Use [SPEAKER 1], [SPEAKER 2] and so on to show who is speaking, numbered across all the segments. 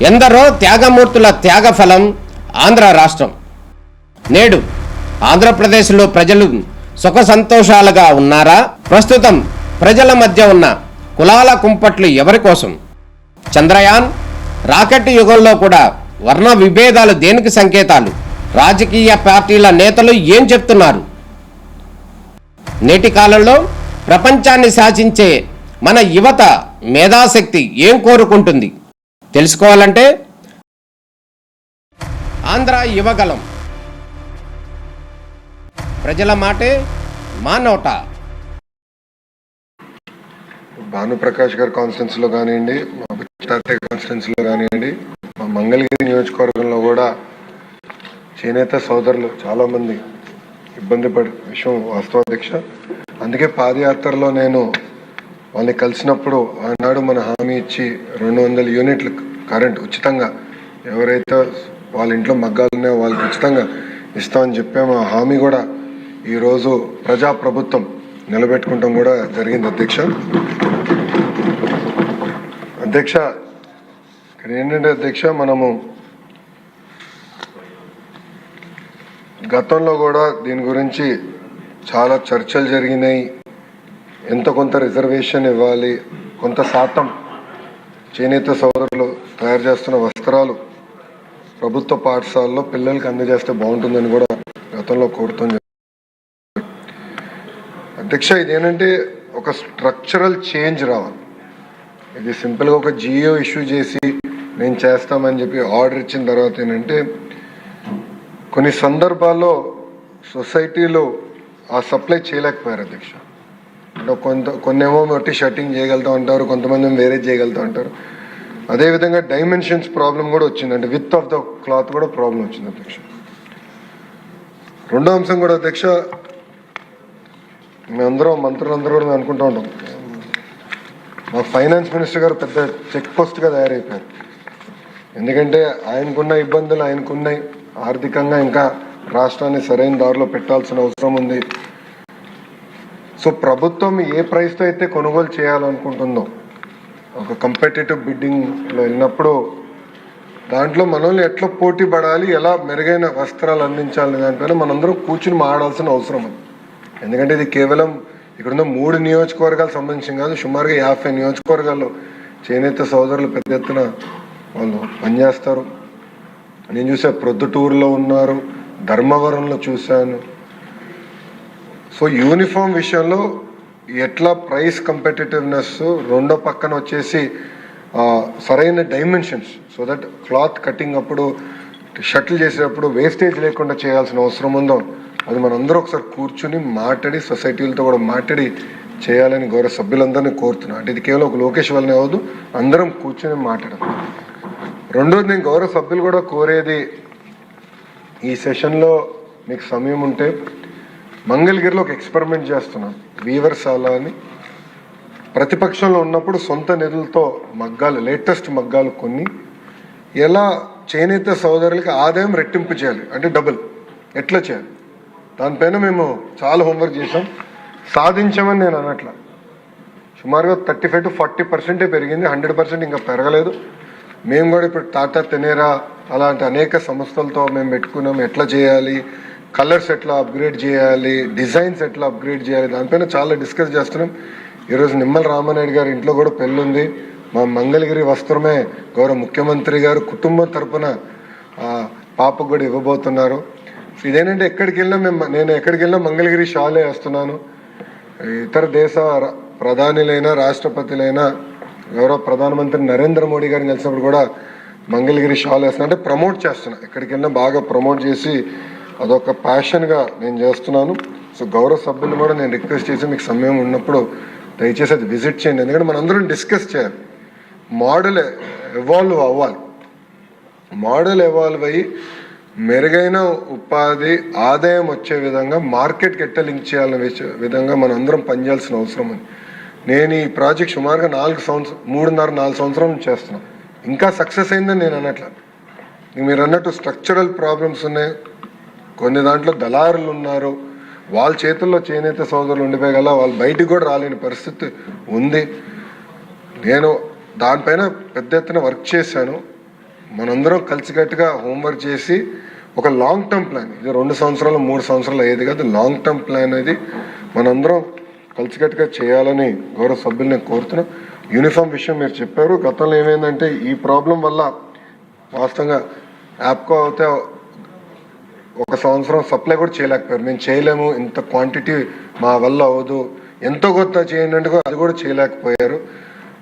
[SPEAKER 1] ఎందరో త్యాగమూర్తుల త్యాగఫలం ఆంధ్ర రాష్ట్రం. నేడు ఆంధ్రప్రదేశ్లో ప్రజలు సుఖ సంతోషాలుగా ఉన్నారా? ప్రస్తుతం ప్రజల మధ్య ఉన్న కులాల కుంపట్లు ఎవరి కోసం? చంద్రయాన్ రాకెట్ యుగంలో కూడా వర్ణ విభేదాలు దేనికి సంకేతాలు? రాజకీయ పార్టీల నేతలు ఏం చెప్తున్నారు? నేటి కాలంలో ప్రపంచాన్ని శాసించే మన యువత మేధాశక్తి ఏం కోరుకుంటుంది? తెలుసుకోవాలంటే ఆంధ్ర యువగలం. ప్రజల మాటే మా నోట.
[SPEAKER 2] భానుప్రకాష్ గారి కాన్స్టిట్యున్సీలో కానివ్వండి, మా కాన్స్టిట్యున్సీలో కానివ్వండి, మా మంగళగిరి నియోజకవర్గంలో కూడా చేనేత సోదరులు చాలామంది ఇబ్బంది పడే విషయం వాస్తవాధ్యక్ష. అందుకే పాదయాత్రలో నేను వాళ్ళని కలిసినప్పుడు ఆనాడు మన హామీ ఇచ్చి 200 యూనిట్లు కరెంట్ ఉచితంగా ఎవరైతే వాళ్ళ ఇంట్లో మగ్గాలు ఉన్నాయో వాళ్ళకి ఉచితంగా ఇస్తామని చెప్పాము. ఆ హామీ కూడా ఈరోజు ప్రజాప్రభుత్వం నిలబెట్టుకుంటాం కూడా జరిగింది అధ్యక్ష. అధ్యక్ష ఇక్కడ ఏంటంటే అధ్యక్ష, మనము గతంలో కూడా దీని గురించి చాలా చర్చలు జరిగినాయి. ఎంత కొంత రిజర్వేషన్ ఇవ్వాలి, కొంత శాతం చేనేత సోదరులు తయారు చేస్తున్న వస్త్రాలు ప్రభుత్వ పాఠశాలలో పిల్లలకి అందజేస్తే బాగుంటుందని కూడా గతంలో కోరుతుంది అధ్యక్ష. ఇదేంటంటే ఒక స్ట్రక్చరల్ చేంజ్ రావాలి. ఇది సింపుల్గా ఒక జియో ఇష్యూ చేసి నేను చేస్తామని చెప్పి ఆర్డర్ ఇచ్చిన తర్వాత ఏంటంటే కొన్ని సందర్భాల్లో సొసైటీలో ఆ సప్లై చేయలేకపోయారు అధ్యక్ష. కొన్నేమో బట్టి షర్టింగ్ చేయగలుగుతూ ఉంటారు, కొంతమంది వేరే చేయగలుగుతూ ఉంటారు. అదేవిధంగా డైమెన్షన్స్ ప్రాబ్లం కూడా వచ్చింది, అంటే విత్ ఆఫ్ ద క్లాత్ కూడా ప్రాబ్లం వచ్చింది అధ్యక్ష. రెండో అంశం కూడా అధ్యక్ష, మేమందరం మంత్రులందరూ కూడా మేము అనుకుంటూ ఉంటాం, మా ఫైనాన్స్ మినిస్టర్ గారు పెద్ద చెక్ పోస్ట్గా తయారైపోయారు. ఎందుకంటే ఆయనకున్న ఇబ్బందులు ఆయనకున్నాయి, ఆర్థికంగా ఇంకా రాష్ట్రాన్ని సరైన దారిలో పెట్టాల్సిన అవసరం ఉంది. సో ప్రభుత్వం ఏ ప్రైస్తో అయితే కొనుగోలు చేయాలనుకుంటుందో, ఒక కంపిటేటివ్ బిడ్డింగ్లో వెళ్ళినప్పుడు దాంట్లో మనల్ని ఎట్లా పోటీ పడాలి, ఎలా మెరుగైన వస్త్రాలు అందించాలి దానిపైన మనందరం కూర్చుని మాట్లాడాల్సిన అవసరం ఉంది. ఎందుకంటే ఇది కేవలం ఇక్కడున్న 3 నియోజకవర్గాలకు సంబంధించి కాదు, సుమారుగా 50 నియోజకవర్గాల్లో చేనేత సోదరులు పెద్ద ఎత్తున వాళ్ళు పనిచేస్తారు. నేను చూసా, ప్రొద్దుటూరులో ఉన్నారు, ధర్మవరంలో చూశాను. సో యూనిఫామ్ విషయంలో ఎట్లా ప్రైస్ కంపిటేటివ్నెస్, రెండో పక్కన వచ్చేసి సరైన dimensions, so that cloth cutting అప్పుడు షటిల్ చేసేటప్పుడు వేస్టేజ్ లేకుండా చేయాల్సిన అవసరం ఉందో అది మనందరూ ఒకసారి కూర్చుని మాట్లాడి సొసైటీలతో కూడా మాట్లాడి చేయాలని గౌరవ సభ్యులందరినీ కోరుతున్నాను. అంటే ఇది కేవలం ఒక లోకేష్ వల్లనే అవ్వదు, అందరం కూర్చుని మాట్లాడాలి. రెండోది, నేను గౌరవ సభ్యులు కూడా కోరేది, ఈ సెషన్లో మీకు సమయం ఉంటే మంగళగిరిలో ఒక ఎక్స్పెరిమెంట్ చేస్తున్నాను. వీవర్శాల అని ప్రతిపక్షంలో ఉన్నప్పుడు సొంత నిధులతో మగ్గాలు, లేటెస్ట్ మగ్గాలు కొన్ని ఎలా చేనేత సోదరులకి ఆదాయం రెట్టింపు చేయాలి, అంటే డబుల్ ఎట్లా చేయాలి, దానిపైన మేము చాలా హోంవర్క్ చేసాం. సాధించామని నేను అనట్లా, సుమారుగా 35 to 40% పెరిగింది, 100% ఇంకా పెరగలేదు. మేము కూడా ఇప్పుడు టాటా తెనేరా అలాంటి అనేక సంస్థలతో మేము పెట్టుకున్నాం, ఎట్లా చేయాలి, కలర్స్ ఎట్లా అప్గ్రేడ్ చేయాలి, డిజైన్స్ ఎట్లా అప్గ్రేడ్ చేయాలి, దానిపైన చాలా డిస్కస్ చేస్తున్నాం. ఈరోజు నిమ్మల రామానాయుడు గారి ఇంట్లో కూడా పెళ్ళుంది. మా మంగళగిరి వస్త్రమే గౌరవ ముఖ్యమంత్రి గారు కుటుంబం తరపున పాపకు కూడా ఇవ్వబోతున్నారు. ఇదేంటంటే నేను ఎక్కడికి వెళ్ళినా మంగళగిరి షాలే వేస్తున్నాను. ఇతర దేశ ప్రధానులైనా రాష్ట్రపతులైనా గౌరవ ప్రధానమంత్రి నరేంద్ర మోడీ గారిని కలిసినప్పుడు కూడా మంగళగిరి షాల్ వేస్తున్నా, అంటే ప్రమోట్ చేస్తున్నా. ఎక్కడికి వెళ్ళినా బాగా ప్రమోట్ చేసి అదొక ప్యాషన్గా నేను చేస్తున్నాను. సో గౌరవ సభ్యులు కూడా నేను రిక్వెస్ట్ చేసి మీకు సమయం ఉన్నప్పుడు దయచేసి అది విజిట్ చేయండి. ఎందుకంటే మనందరం డిస్కస్ చేయాలి, మోడల్ ఎవాల్వ్ అవ్వాలి. మోడల్ ఎవాల్వ్ అయ్యి మెరుగైన ఉపాధి ఆదాయం వచ్చే విధంగా మార్కెట్కి ఎట్లా లింక్ చేయాలనే విధంగా మనం అందరం పనిచేయాల్సిన అవసరం ఉంది. నేను ఈ ప్రాజెక్ట్ సుమారుగా 3.5-4 సంవత్సరం చేస్తున్నాను. ఇంకా సక్సెస్ అయిందని నేను అనట్లా. మీరు అన్నట్టు స్ట్రక్చరల్ ప్రాబ్లమ్స్ ఉన్నాయి, కొన్ని దాంట్లో దళారులు ఉన్నారు, వాళ్ళ చేతుల్లో చేనేత సోదరులు ఉండిపోయగల వాళ్ళు బయటికి కూడా రాలేని పరిస్థితి ఉంది. నేను దానిపైన పెద్ద ఎత్తున వర్క్ చేశాను. మనందరం కలిసికట్టుగా హోంవర్క్ చేసి ఒక లాంగ్ టర్మ్ ప్లాన్, ఇది 2 సంవత్సరాలు 3 సంవత్సరాలు అయ్యేది కాదు, లాంగ్ టర్మ్ ప్లాన్ అనేది మనందరం కలిసికట్టుగా చేయాలని గౌరవ సభ్యుల్ని కోరుతున్నాం. యూనిఫామ్ విషయం మీరు చెప్పారు. గతంలో ఏమైందంటే ఈ ప్రాబ్లం వల్ల వాస్తవంగా యాప్కో అయితే 1 సంవత్సరం సప్లై కూడా చేయలేకపోయారు. మేము చేయలేము, ఇంత క్వాంటిటీ మా వల్ల అవ్వదు, ఎంతో కొత్త చేయండి అంటే అది కూడా చేయలేకపోయారు.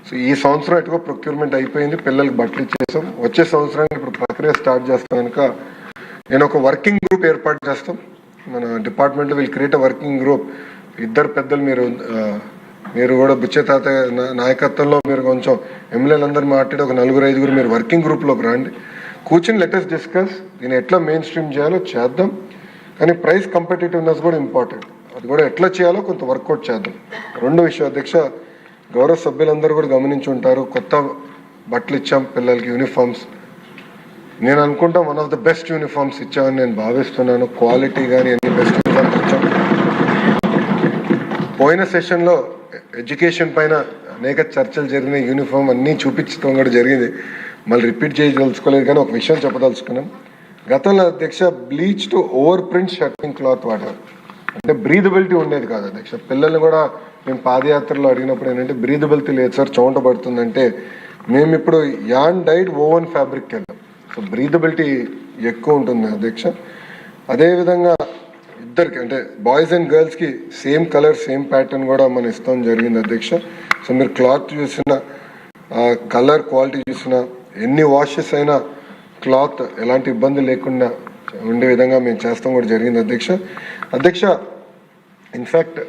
[SPEAKER 2] సో ఈ సంవత్సరం ఎటుకో ప్రొక్యూర్మెంట్ అయిపోయింది, పిల్లలకి బట్టలు ఇచ్చేసాం. వచ్చే సంవత్సరానికి ఇప్పుడు ప్రక్రియ స్టార్ట్ చేస్తాం కనుక నేను ఒక వర్కింగ్ గ్రూప్ ఏర్పాటు చేస్తాం. మన డిపార్ట్మెంట్లో వీళ్ళు క్రియేట్ వర్కింగ్ గ్రూప్. 2 పెద్దలు మీరు కూడా బుచ్చే తాత నాయకత్వంలో మీరు కొంచెం ఎమ్మెల్యేలందరూ మాట్లాడి ఒక 4-5 మీరు వర్కింగ్ గ్రూప్లోకి రండి, కూర్చుని లెటర్స్ డిస్కస్, దీన్ని ఎట్లా మెయిన్ స్ట్రీమ్ చేయాలో చేద్దాం. కానీ ప్రైస్ కంపిటేటివ్నెస్ కూడా ఇంపార్టెంట్, అది కూడా ఎట్లా చేయాలో కొంత వర్కౌట్ చేద్దాం. 2 విషయం అధ్యక్ష, గౌరవ సభ్యులందరూ కూడా గమనించి ఉంటారు, కొత్త బట్టలు ఇచ్చాం పిల్లలకి, యూనిఫామ్స్. నేను అనుకుంటా one of the best uniforms ఇచ్చామని నేను భావిస్తున్నాను. క్వాలిటీ కానీ అన్ని బెస్ట్ యూనిఫామ్స్ ఇచ్చాం. పోయిన సెషన్లో ఎడ్యుకేషన్ పైన అనేక చర్చలు జరిగినాయి, యూనిఫామ్ అన్నీ చూపించడం కూడా జరిగింది, మళ్ళీ రిపీట్ చేయదలుచుకోలేదు. కానీ ఒక విషయం చెప్పదలుచుకున్నాం. గతంలో అధ్యక్ష bleach to over print shirting cloth వాడారు, అంటే బ్రీదబిలిటీ ఉండేది కాదు అధ్యక్ష. పిల్లల్ని కూడా మేము పాదయాత్రలో అడిగినప్పుడు ఏంటంటే బ్రీదబిలిటీ లేదు సార్, చెమట పడుతుందంటే మేము ఇప్పుడు యాన్ డైడ్ ఓవెన్ ఫ్యాబ్రిక్కి వెళ్ళాం. సో బ్రీదబిలిటీ ఎక్కువ ఉంటుంది అధ్యక్ష. అదేవిధంగా ఇద్దరికి అంటే బాయ్స్ అండ్ గర్ల్స్కి సేమ్ కలర్ సేమ్ ప్యాటర్న్ కూడా మనం ఇస్తాం జరిగింది అధ్యక్ష. సో మీరు క్లాత్ చూసిన, కలర్ క్వాలిటీ చూసిన, ఎన్ని వాషెస్ అయినా క్లాత్ ఎలాంటి ఇబ్బంది లేకుండా ఉండే విధంగా మేము చేస్తాం కూడా జరిగింది అధ్యక్ష. ఇన్ఫ్యాక్ట్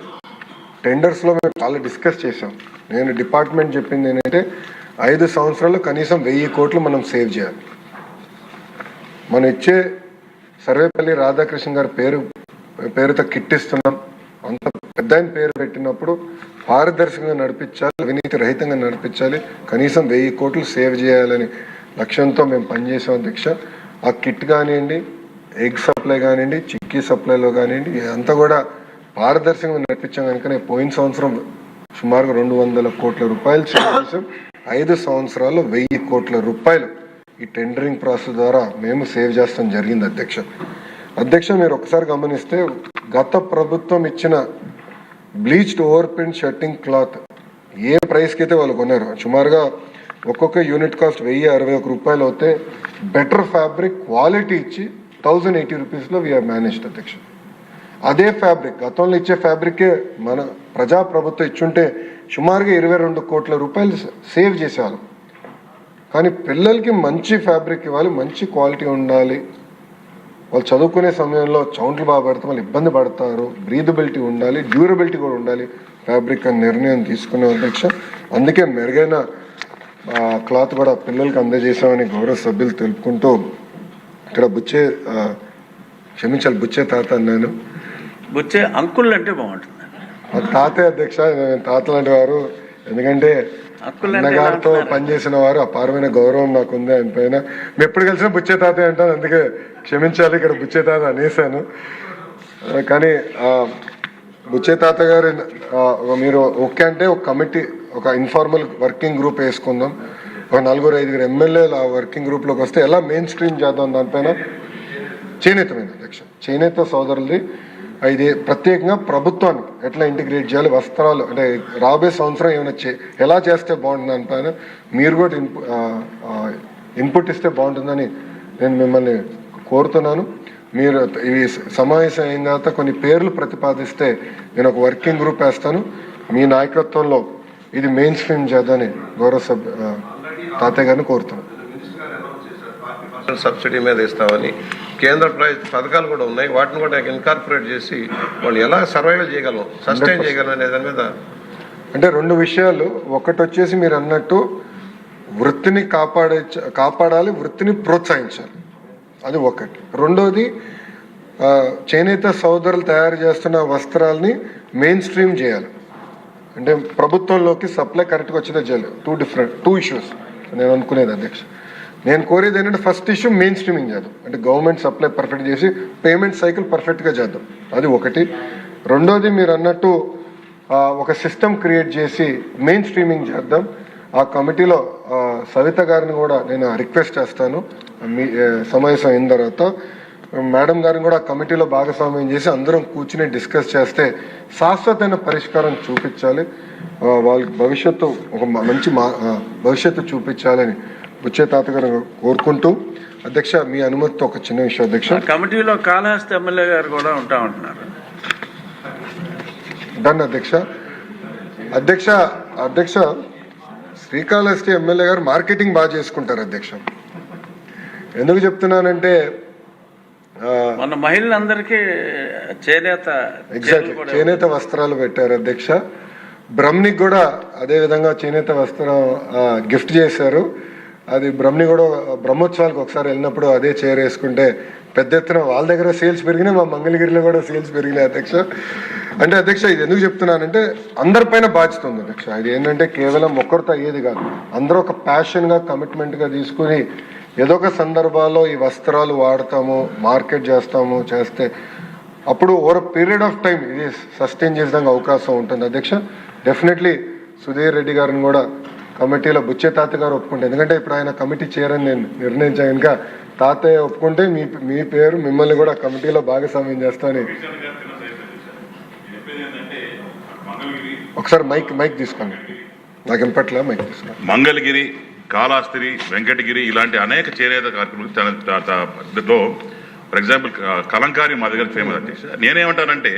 [SPEAKER 2] టెండర్స్లో మేము చాలా డిస్కస్ చేసాం. నేను డిపార్ట్మెంట్ చెప్పింది ఏంటంటే 5 సంవత్సరాల్లో కనీసం 1000 కోట్లు మనం సేవ్ చేయాలి. మనం ఇచ్చే సర్వేపల్లి రాధాకృష్ణ గారి పేరుతో కిట్ ఇస్తున్నాం, అంత పెద్ద ఆయన పేరు పెట్టినప్పుడు పారదర్శకంగా నడిపించాలి, అవినీతి రహితంగా నడిపించాలి, కనీసం 1000 కోట్లు సేవ్ చేయాలని లక్ష్యంతో మేము పనిచేసాం అధ్యక్ష. ఆ కిట్ కానివ్వండి, ఎగ్ సప్లై కానివ్వండి, చిక్కీ సప్లైలో కానివ్వండి, అంతా కూడా పారదర్శకంగా నడిపించాం కనుకనే పోయిన సంవత్సరం సుమారుగా 200 కోట్ల రూపాయలు సేవ్ చేసాం. 5 సంవత్సరాల్లో 1000 కోట్ల రూపాయలు ఈ టెండరింగ్ ప్రాసెస్ ద్వారా మేము సేవ్ చేస్తాం జరిగింది అధ్యక్ష. మీరు ఒకసారి గమనిస్తే గత ప్రభుత్వం ఇచ్చిన bleached over print shirting cloth ఏ ప్రైస్కి అయితే వాళ్ళు కొన్నారు, సుమారుగా ఒక్కొక్క యూనిట్ కాస్ట్ 1061 రూపాయలు అవుతే బెటర్ ఫ్యాబ్రిక్ క్వాలిటీ ఇచ్చి 1080 రూపీస్లో వీఆర్ మేనేజ్డ్ అధ్యక్ష. అదే ఫ్యాబ్రిక్ గతంలో ఇచ్చే ఫ్యాబ్రికే మన ప్రజాప్రభుత్వం ఇచ్చుంటే సుమారుగా 22 కోట్ల రూపాయలు సేవ్ చేసేవాళ్ళం. కానీ పిల్లలకి మంచి ఫ్యాబ్రిక్ ఇవ్వాలి, మంచి క్వాలిటీ ఉండాలి, వాళ్ళు చదువుకునే సమయంలో చౌంట్లు బాగా పడితే వాళ్ళు ఇబ్బంది పడతారు, బ్రీదబిలిటీ ఉండాలి, డ్యూరబిలిటీ కూడా ఉండాలి ఫ్యాబ్రిక్ అని నిర్ణయం తీసుకునే అధ్యక్ష. అందుకే మెరుగైన క్లాత్ కూడా పిల్లలకి అందజేసామని గౌరవ సభ్యులు తెలుపుకుంటూ, ఇక్కడ బుచ్చే తాత అన్నాను,
[SPEAKER 3] బుచ్చే అంకుల్ అంటే బాగుంటుంది.
[SPEAKER 2] తాతే అధ్యక్ష, తాత లాంటి వారు, ఎందుకంటే అన్నగారితో పనిచేసిన వారు, అపారమైన గౌరవం నాకు ఉంది ఆయన పైన. మేము ఎప్పుడు కలిసినా బుచ్చే తాతే అంటాను, అందుకే క్షమించాలి, ఇక్కడ బుచ్చే తాత అనేసాను. కానీ బుచ్చే తాత గారు మీరు ఓకే అంటే ఒక కమిటీ, ఒక ఇన్ఫార్మల్ వర్కింగ్ గ్రూప్ వేసుకుందాం, ఒక 4-5 ఎమ్మెల్యేలు ఆ వర్కింగ్ గ్రూప్లోకి వస్తే ఎలా మెయిన్ స్ట్రీమ్ చేద్దాం దానిపైన. చేనేతమైన అధ్యక్ష, చేనేత సోదరులది ఇది ప్రత్యేకంగా ప్రభుత్వానికి ఎట్లా ఇంటిగ్రేట్ చేయాలి, వస్త్రాలు అంటే రాబోయే సంవత్సరం ఏమైనా ఎలా చేస్తే బాగుంటుంది దానిపైన మీరు కూడా ఇన్పుట్ ఇస్తే బాగుంటుందని నేను మిమ్మల్ని కోరుతున్నాను. మీరు ఇవి సమావేశం అయిన తర్వాత కొన్ని పేర్లు ప్రతిపాదిస్తే నేను ఒక వర్కింగ్ గ్రూప్ వేస్తాను, మీ నాయకత్వంలో ఇది మెయిన్ స్ట్రీమ్ చేద్దని గౌరవ తాతయ్య గారిని కోరుతున్నాను.
[SPEAKER 4] సబ్సిడీ మీద ఇస్తామని కేంద్ర పథకాలు కూడా ఉన్నాయి, వాటిని కూడా ఇన్కార్పొరేట్ చేసి వాళ్ళు ఎలా సర్వైవల్ చేయగలం, సస్టైన్ చేయగలం అనే దాని మీద.
[SPEAKER 2] అంటే 2 విషయాలు, ఒకటి వచ్చేసి మీరు అన్నట్టు వృత్తిని కాపాడాలి, వృత్తిని ప్రోత్సహించాలి, అది ఒకటి. రెండోది చేనేత సోదరులు తయారు చేస్తున్న వస్త్రాలని మెయిన్ స్ట్రీమ్ చేయాలి, అంటే ప్రభుత్వంలోకి సప్లై కరెక్ట్గా వచ్చేదే చేయాలి. 2 ఇష్యూస్ నేను అనుకునేది అధ్యక్ష. నేను కోరేది ఏంటంటే ఫస్ట్ ఇష్యూ మెయిన్ స్ట్రీమింగ్ చేద్దాం, అంటే గవర్నమెంట్ సప్లై పర్ఫెక్ట్ చేసి పేమెంట్ సైకిల్ పర్ఫెక్ట్గా చేద్దాం, అది ఒకటి. రెండోది మీరు అన్నట్టు ఒక సిస్టమ్ క్రియేట్ చేసి మెయిన్ స్ట్రీమింగ్ చేద్దాం. ఆ కమిటీలో సవిత గారిని కూడా నేను రిక్వెస్ట్ చేస్తాను, మీ సమావేశం అయిన తర్వాత మేడం గారిని కూడా కమిటీలో భాగస్వామ్యం చేసి అందరం కూర్చుని డిస్కస్ చేస్తే శాశ్వతమైన పరిష్కారం చూపించాలి, వాళ్ళకి భవిష్యత్తు ఒక మంచి భవిష్యత్తు చూపించాలని బుచ్చే తాత గారు కోరుకుంటూ, అధ్యక్ష మీ అనుమతితో ఒక చిన్న విషయం అధ్యక్ష.
[SPEAKER 3] కమిటీలో కాళహస్తి ఎమ్మెల్యే గారు కూడా ఉంటా ఉంటున్నారు.
[SPEAKER 2] దాన్ని అధ్యక్ష శ్రీకాళహస్తి ఎమ్మెల్యే గారు మార్కెటింగ్ బాగా చేసుకుంటారు అధ్యక్ష. ఎందుకు చెప్తున్నానంటే
[SPEAKER 3] మన మహిళలందరికీ
[SPEAKER 2] చేనేత వస్త్రాలు పెట్టారు అధ్యక్ష. బ్రహ్మణికి కూడా అదే విధంగా చేనేత వస్త్రం గిఫ్ట్ చేశారు. అది బ్రహ్మణి కూడా బ్రహ్మోత్సవాలకు ఒకసారి వెళ్ళినప్పుడు అదే చీర వేసుకుంటే పెద్ద ఎత్తున వాళ్ళ దగ్గర సేల్స్ పెరిగినాయి, మా మంగళగిరిలో కూడా సేల్స్ పెరిగినాయి అధ్యక్ష. అంటే అధ్యక్ష ఇది ఎందుకు చెప్తున్నానంటే అందరిపైన బాధ్యత ఉంది అధ్యక్ష. ఇది ఏంటంటే కేవలం ఒక్కరితో అయ్యేది కాదు, అందరూ ఒక ప్యాషన్గా కమిట్మెంట్గా తీసుకుని ఏదో ఒక సందర్భాల్లో ఈ వస్త్రాలు వాడతాము, మార్కెట్ చేస్తే అప్పుడు ఓవర్ పీరియడ్ ఆఫ్ టైం ఇది సస్టైన్ చేసేదానికి అవకాశం ఉంటుంది అధ్యక్ష. డెఫినెట్లీ సుధీర్ రెడ్డి గారిని కూడా కమిటీలో బుచ్చే తాత గారు ఒప్పుకుంటే, ఎందుకంటే ఇప్పుడు ఆయన కమిటీ చేరని నేను నిర్ణయించాను కనుక తాతయ్య ఒప్పుకుంటే మీ పేరు మిమ్మల్ని కూడా కమిటీలో భాగస్వామ్యం చేస్తానని. ఒకసారి మైక్ తీసుకోండి, నాకు వినపట్ల మైక్ తీసుకోండి.
[SPEAKER 5] మంగళగిరి, కాళహస్తి, వెంకటగిరి ఇలాంటి అనేక చేనేత కార్యక్రమాలు ఫర్ ఎగ్జాంపుల్ కలంకారీ మా దగ్గర ఫేమస్ అధ్యక్ష. నేనేమంటానంటే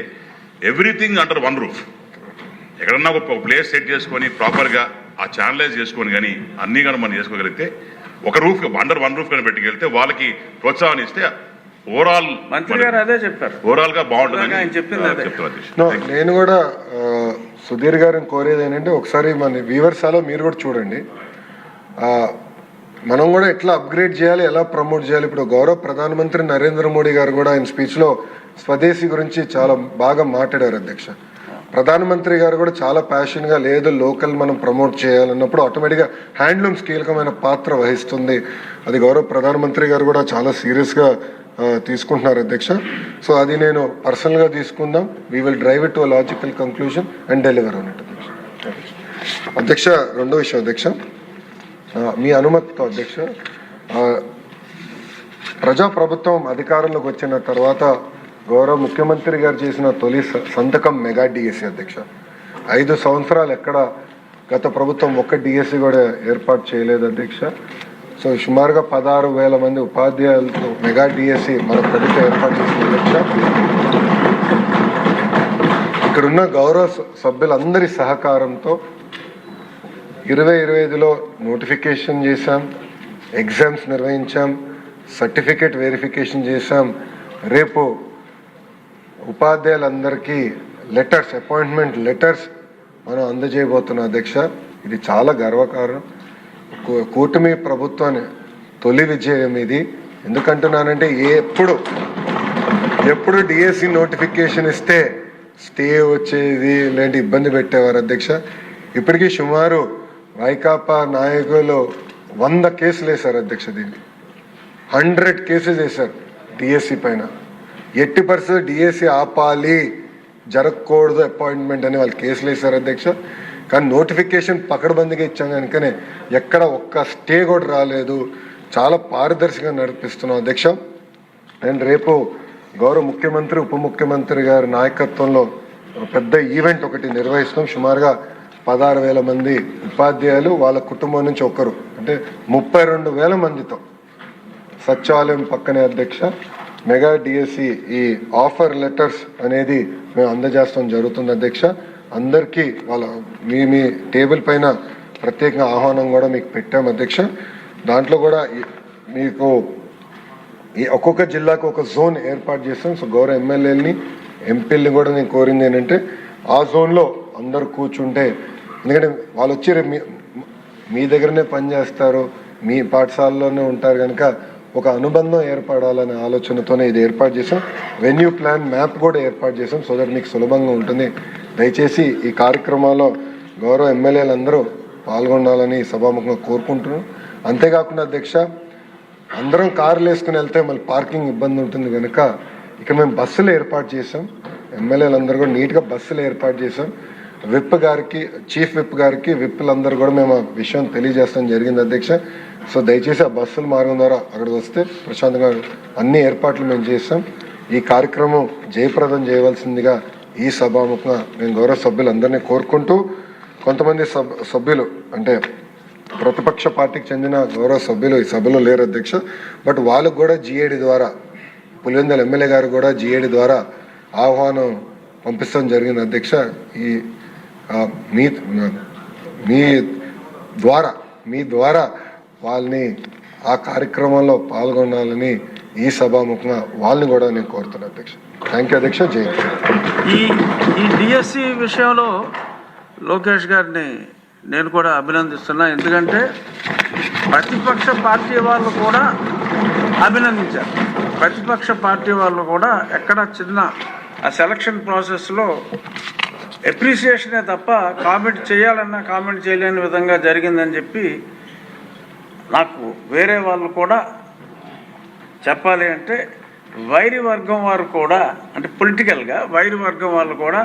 [SPEAKER 5] ఎవ్రీథింగ్ అండర్ వన్ రూఫ్. ఎక్కడన్నా ఒక ప్లేస్ సెట్ చేసుకొని ప్రాపర్గా ఆ ఛానలైజ్ చేసుకొని కానీ అన్నీ కానీ మనం చేసుకోగలిగితే ఒక రూఫ్ అండర్ వన్ రూఫ్ కానీ పెట్టుకెళ్తే వాళ్ళకి ప్రోత్సాహం ఇస్తే ఓవరాల్
[SPEAKER 3] మంత్రి గారు అదే చెప్పారు,
[SPEAKER 5] ఓవరాల్ గా బాగుంటుందని
[SPEAKER 3] చెప్పింది.
[SPEAKER 2] నేను కూడా సుధీర్ గారిని కోరేది ఏంటంటే ఒకసారి మన వ్యూవర్సాలో మీరు కూడా చూడండి, మనం కూడా ఎట్లా అప్గ్రేడ్ చేయాలి, ఎలా ప్రమోట్ చేయాలి. ఇప్పుడు గౌరవ ప్రధానమంత్రి నరేంద్ర మోడీ గారు కూడా ఆయన స్పీచ్లో స్వదేశీ గురించి చాలా బాగా మాట్లాడారు అధ్యక్ష. ప్రధానమంత్రి గారు కూడా చాలా ప్యాషన్గా లేదు లోకల్ మనం ప్రమోట్ చేయాలన్నప్పుడు ఆటోమేటిక్గా హ్యాండ్లూమ్స్ కీలకమైన పాత్ర వహిస్తుంది. అది గౌరవ ప్రధానమంత్రి గారు కూడా చాలా సీరియస్గా తీసుకుంటున్నారు అధ్యక్ష. సో అది నేను పర్సనల్గా తీసుకుందాం, we will drive it to logical conclusion and deliver అన్నట్టు అధ్యక్ష. రెండో విషయం అధ్యక్ష, మీ అనుమతితో అధ్యక్ష, ప్రజాప్రభుత్వం అధికారంలోకి వచ్చిన తర్వాత గౌరవ ముఖ్యమంత్రి గారు చేసిన తొలి సంతకం మెగా డిఎస్సి అధ్యక్ష. 5 సంవత్సరాలు ఎక్కడ గత ప్రభుత్వం ఒక్క డిఎస్సి కూడా ఏర్పాటు చేయలేదు అధ్యక్ష. సో సుమారుగా 16,000 మంది ఉపాధ్యాయులతో మెగా డిఎస్సి మన ప్రభుత్వం ఏర్పాటు చేసిన అధ్యక్ష. ఇక్కడున్న గౌరవ సభ్యులందరి సహకారంతో 2025లో నోటిఫికేషన్ చేశాం, ఎగ్జామ్స్ నిర్వహించాం, సర్టిఫికేట్ వెరిఫికేషన్ చేశాం. రేపు ఉపాధ్యాయులందరికీ లెటర్స్, అపాయింట్మెంట్ లెటర్స్ మనం అందజేయబోతున్నాం అధ్యక్ష. ఇది చాలా గర్వకారణం. కూటమి ప్రభుత్వాన్ని తొలి విజయం ఇది. ఎందుకంటున్నానంటే ఎప్పుడు డిఎస్సి నోటిఫికేషన్ ఇస్తే స్టే వచ్చేది, ఇలాంటి ఇబ్బంది పెట్టేవారు అధ్యక్ష. ఇప్పటికీ సుమారు వైకాపా నాయకులు 100 కేసులు వేశారు అధ్యక్ష. దీన్ని 100 కేసెస్ వేశారు డిఎస్సి పైన. 80% డిఎస్సి ఆపాలి, జరగకూడదు అపాయింట్మెంట్ అని వాళ్ళు కేసులు వేశారు అధ్యక్ష. కానీ నోటిఫికేషన్ పకడ్బందీగా ఇచ్చాం కనుకనే ఎక్కడ ఒక్క స్టే కూడా రాలేదు. చాలా పారదర్శకంగా నడిపిస్తున్నాం అధ్యక్ష. నేను రేపు గౌరవ ముఖ్యమంత్రి, ఉప ముఖ్యమంత్రి గారి నాయకత్వంలో పెద్ద ఈవెంట్ ఒకటి నిర్వహిస్తాం. సుమారుగా 16,000 మంది ఉపాధ్యాయులు వాళ్ళ కుటుంబం నుంచి ఒకరు, అంటే 32,000 మందితో సచివాలయం పక్కనే అధ్యక్ష మెగా డిఎస్సి ఈ ఆఫర్ లెటర్స్ అనేది మేము అందజేస్తాం జరుగుతుంది అధ్యక్ష. అందరికీ వాళ్ళ మీ టేబుల్ పైన ప్రత్యేకంగా ఆహ్వానం కూడా మీకు పెట్టాం అధ్యక్ష. దాంట్లో కూడా మీకు ఈ ఒక్కొక్క జిల్లాకు ఒక జోన్ ఏర్పాటు చేస్తాం. సో గౌరవ ఎమ్మెల్యేలని, ఎంపీలని కూడా నేను కోరింది ఏంటంటే ఆ జోన్లో అందరూ కూర్చుంటే, ఎందుకంటే వాళ్ళు వచ్చి మీ దగ్గరనే పనిచేస్తారు, మీ పాఠశాలలోనే ఉంటారు కనుక ఒక అనుబంధం ఏర్పడాలనే ఆలోచనతోనే ఇది ఏర్పాటు చేసాం. వెన్యూ ప్లాన్ మ్యాప్ కూడా ఏర్పాటు చేసాం, సో దట్ మీకు సులభంగా ఉంటుంది. దయచేసి ఈ కార్యక్రమాల్లో గౌరవ ఎమ్మెల్యేలందరూ పాల్గొనాలని సభాముఖంగా కోరుకుంటున్నాం. అంతేకాకుండా అధ్యక్ష, అందరం కార్లు వేసుకుని వెళ్తే మళ్ళీ పార్కింగ్ ఇబ్బంది ఉంటుంది కనుక ఇక్కడ మేము బస్సులు ఏర్పాటు చేసాం. ఎమ్మెల్యేలందరూ కూడా నీట్గా బస్సులు ఏర్పాటు చేసాం. విప్ గారికి, చీఫ్ విప్ గారికి, విప్లందరూ కూడా మేము ఆ విషయం తెలియజేస్తాం జరిగింది అధ్యక్ష. సో దయచేసి ఆ బస్సుల మార్గం ద్వారా అక్కడికి వస్తే ప్రశాంతంగా అన్ని ఏర్పాట్లు మేము చేస్తాం. ఈ కార్యక్రమం జయప్రదం చేయవలసిందిగా ఈ సభాముఖంగా నేను గౌరవ సభ్యులందరినీ కోరుకుంటూ, కొంతమంది సభ్యులు అంటే ప్రతిపక్ష పార్టీకి చెందిన గౌరవ సభ్యులు ఈ సభలో లేరు అధ్యక్ష. బట్ వాళ్ళకు కూడా జిఏడి ద్వారా, పులివెందుల ఎమ్మెల్యే గారు కూడా జిఏడి ద్వారా ఆహ్వానం పంపించడం జరిగింది అధ్యక్ష. ఈ మీ ద్వారా వాళ్ళని ఆ కార్యక్రమంలో పాల్గొనాలని ఈ సభాముఖంగా వాళ్ళని కూడా నేను కోరుతున్నాను అధ్యక్ష. థ్యాంక్ యూ అధ్యక్ష. జై
[SPEAKER 3] ఈ డిఎస్సి విషయంలో లోకేష్ గారిని నేను కూడా అభినందిస్తున్నా. ఎందుకంటే ప్రతిపక్ష పార్టీ వాళ్ళు కూడా అభినందించారు. ప్రతిపక్ష పార్టీ వాళ్ళు కూడా ఎక్కడ చిన్న ఆ సెలక్షన్ ప్రాసెస్లో అప్రిసియేషనే తప్ప కామెంట్ చేయాలన్నా కామెంట్ చేయలేని విధంగా జరిగిందని చెప్పి నాకు వేరే వాళ్ళు కూడా చెప్పాలి అంటే వైరి వర్గం వారు కూడా, అంటే పొలిటికల్గా వైరి వర్గం వాళ్ళు కూడా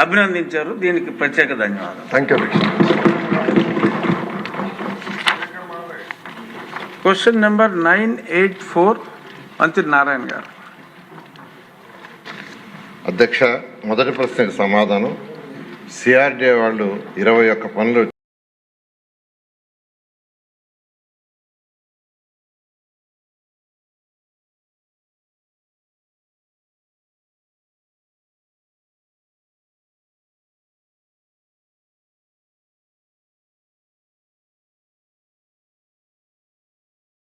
[SPEAKER 3] అభినందించారు. దీనికి ప్రత్యేక ధన్యవాదాలు.
[SPEAKER 2] థ్యాంక్ యూ అధ్యక్ష.
[SPEAKER 3] క్వశ్చన్ నెంబర్ 984 మంత్రి నారాయణ గారు.
[SPEAKER 6] అధ్యక్ష, మొదటి ప్రశ్నకు సమాధానం. సిఆర్డీఏ వాళ్ళు 21 పనులు